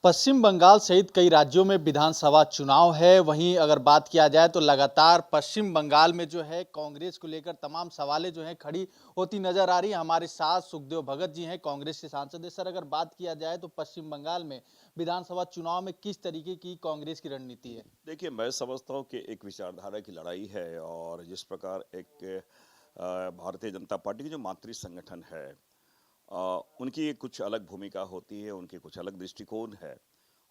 पश्चिम बंगाल सहित कई राज्यों में विधानसभा चुनाव है। वहीं अगर बात किया जाए तो लगातार पश्चिम बंगाल में जो है कांग्रेस को लेकर तमाम सवालें जो हैं खड़ी होती नजर आ रही हैं। हमारे साथ सुखदेव भगत जी हैं, कांग्रेस के सांसद हैं। सर, अगर बात किया जाए तो पश्चिम बंगाल में विधानसभा चुनाव में किस तरीके की कांग्रेस की रणनीति है? देखिए, मैं समझता हूँ कि एक विचारधारा की लड़ाई है और जिस प्रकार एक भारतीय जनता पार्टी की जो मातृ संगठन है, उनकी एक कुछ अलग भूमिका होती है, उनके कुछ अलग दृष्टिकोण है।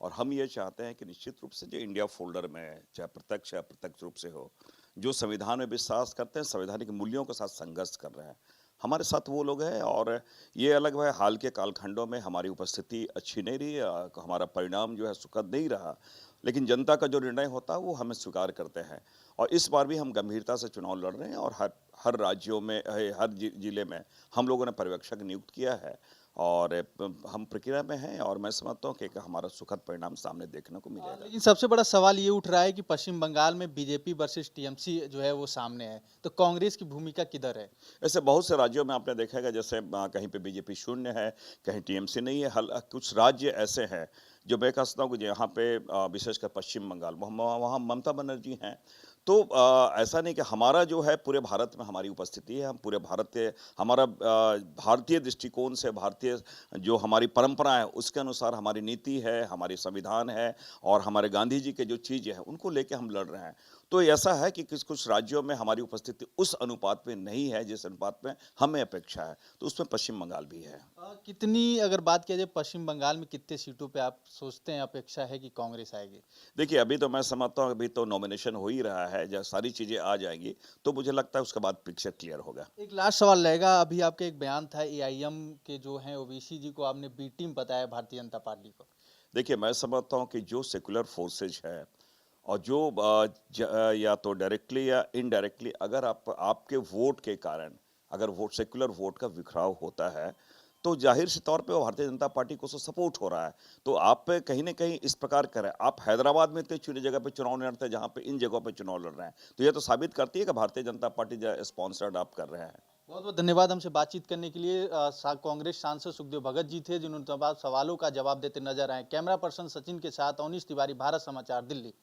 और हम ये चाहते हैं कि निश्चित रूप से जो इंडिया फोल्डर में चाहे प्रत्यक्ष या अप्रत्यक्ष रूप से हो, जो संविधान में विश्वास करते हैं, संवैधानिक मूल्यों के साथ संघर्ष कर रहे हैं, हमारे साथ वो लोग हैं। और ये अलग है, हाल के कालखंडों में हमारी उपस्थिति अच्छी नहीं रही, हमारा परिणाम जो है सुखद नहीं रहा, लेकिन जनता का जो निर्णय होता है वो हमें स्वीकार करते हैं। और इस बार भी हम गंभीरता से चुनाव लड़ रहे हैं और हर हर राज्यों में, हर जिले में हम लोगों ने पर्यवेक्षक नियुक्त किया है और हम प्रक्रिया में हैं और मैं समझता हूँ कि एक हमारा सुखद परिणाम सामने देखने को मिलेगा। लेकिन सबसे बड़ा सवाल ये उठ रहा है कि पश्चिम बंगाल में बीजेपी वर्सेस टीएमसी जो है वो सामने है, तो कांग्रेस की भूमिका किधर है? ऐसे बहुत से राज्यों में आपने देखा है, जैसे कहीं पे बीजेपी शून्य है, कहीं टीएमसी नहीं है। कुछ राज्य ऐसे हैं जो मैं कहता हूँ कि यहाँ पे विशेषकर पश्चिम बंगाल, वहाँ वहाँ ममता बनर्जी हैं। तो ऐसा नहीं कि हमारा जो है पूरे भारत में हमारी उपस्थिति है, हम पूरे भारत के, हमारा भारतीय दृष्टिकोण से, भारतीय जो हमारी परंपरा है उसके अनुसार हमारी नीति है, हमारी संविधान है और हमारे गांधी जी के जो चीज़ें हैं उनको लेके हम लड़ रहे हैं। तो ऐसा है कि कुछ राज्यों में हमारी उपस्थिति उस अनुपात में नहीं है जिस अनुपात में हमें अपेक्षा है, तो उसमें पश्चिम बंगाल भी है। कितनी अगर बात किया जाए पश्चिम बंगाल में कितने सीटों पे आप सोचते हैं अपेक्षा है कि कांग्रेस आएगी? देखिए, अभी तो मैं समझता हूँ, अभी तो नॉमिनेशन हो ही रहा है, जब सारी चीज़ें आ जाएंगी तो मुझे लगता है उसके बाद पिक्चर क्लियर होगा। एक लास्ट सवाल रहेगा। अभी आपका एक बयान था, एआईएम के जो हैं ओबीसी जी को आपने बी टीम बताया भारतीय जनता पार्टी को। देखिए, मैं समझता हूँ कि जो सेकुलर फोर्सेज है और जो या तो डायरेक्टली या इनडायरेक्टली, अगर आपके वोट के कारण अगर वोट, सेकुलर वोट का बिखराव होता है, तो जाहिर सी तौर पे वो भारतीय जनता पार्टी को सपोर्ट हो रहा है। तो आप पे कहीं न कहीं इस प्रकार करें, आप हैदराबाद में इतनी चुनी जगह पे चुनाव नहीं लड़ते जहाँ पे इन जगहों पे चुनाव लड़ रहे हैं। तो ये तो साबित करती है कि भारतीय जनता पार्टी जो स्पॉन्सर्ड आप कर रहे हैं। बहुत बहुत धन्यवाद हमसे बातचीत करने के लिए। कांग्रेस सांसद सुखदेव भगत जी थे जिन्होंने तमाम सवालों का जवाब देते नजर आए। कैमरा पर्सन सचिन के साथ अवनीश तिवारी, भारत समाचार, दिल्ली।